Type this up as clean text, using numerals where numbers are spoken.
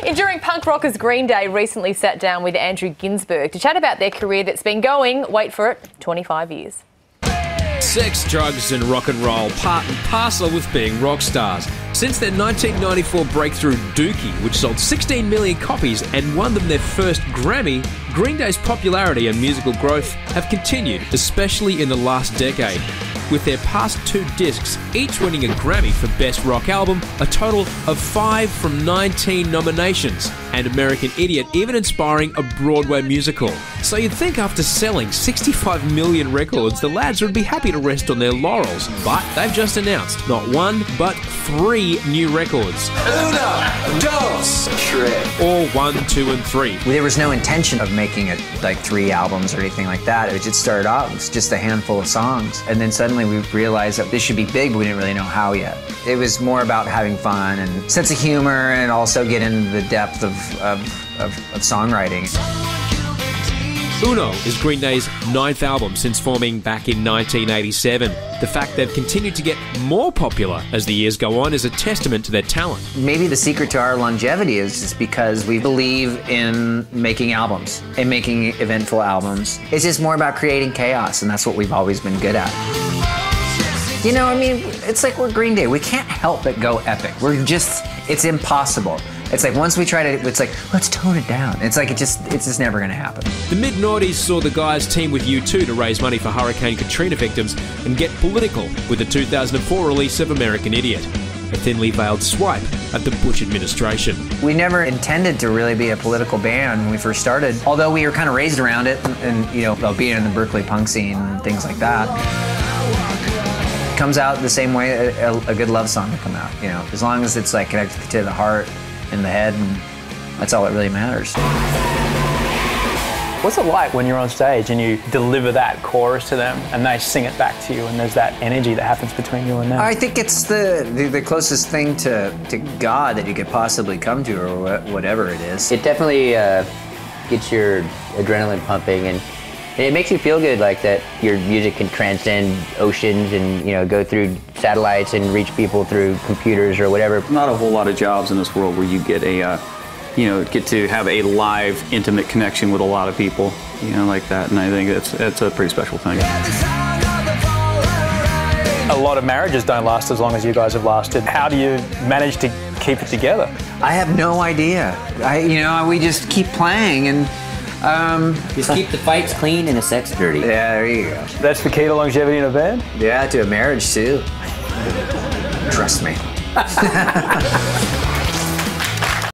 Enduring punk rockers Green Day recently sat down with Andrew Ginsberg to chat about their career that's been going, wait for it, 25 years. Sex, drugs and rock and roll, part and parcel with being rock stars. Since their 1994 breakthrough Dookie, which sold 16 million copies and won them their first Grammy, Green Day's popularity and musical growth have continued, especially in the last decade. With their past 2 discs, each winning a Grammy for Best Rock Album, a total of 5 from 19 nominations, and American Idiot even inspiring a Broadway musical. So you'd think after selling 65 million records, the lads would be happy to rest on their laurels, but they've just announced not 1, but 3 new records. Uno, dos, tres. All 1, 2 and 3. There was no intention of making it like 3 albums or anything like that. It just started off, it was just a handful of songs. And then suddenly we realized that this should be big, but we didn't really know how yet. It was more about having fun and sense of humor and also get into the depth of songwriting. Uno is Green Day's 9th album since forming back in 1987. The fact they've continued to get more popular as the years go on is a testament to their talent. Maybe the secret to our longevity is just because we believe in making albums and making eventful albums. It's just more about creating chaos, and that's what we've always been good at. You know, I mean, it's like we're Green Day. We can't help but go epic. It's impossible. It's like once we try to, it's like, let's tone it down. It's like, it's just never gonna happen. The mid-noughties saw the guys team with U2 to raise money for Hurricane Katrina victims and get political with the 2004 release of American Idiot, a thinly veiled swipe at the Bush administration. We never intended to really be a political band when we first started, although we were kind of raised around it and you know, about being in the Berkeley punk scene and things like that. It comes out the same way a good love song would come out, you know, as long as it's like connected to the heart and the head, and that's all that really matters. What's it like when you're on stage and you deliver that chorus to them and they sing it back to you and there's that energy that happens between you and them? I think it's the closest thing to God that you could possibly come to, or whatever it is. It definitely gets your adrenaline pumping, and it makes you feel good, like that your music can transcend oceans and, you know, go through satellites and reach people through computers or whatever. Not a whole lot of jobs in this world where you get a, get to have a live, intimate connection with a lot of people, you know, like that. And I think it's a pretty special thing. A lot of marriages don't last as long as you guys have lasted. How do you manage to keep it together? I have no idea. We just keep playing and. Just keep the fights clean and the sex dirty. Yeah, there you go. That's the key to longevity in a band? Yeah, to a marriage too. Trust me.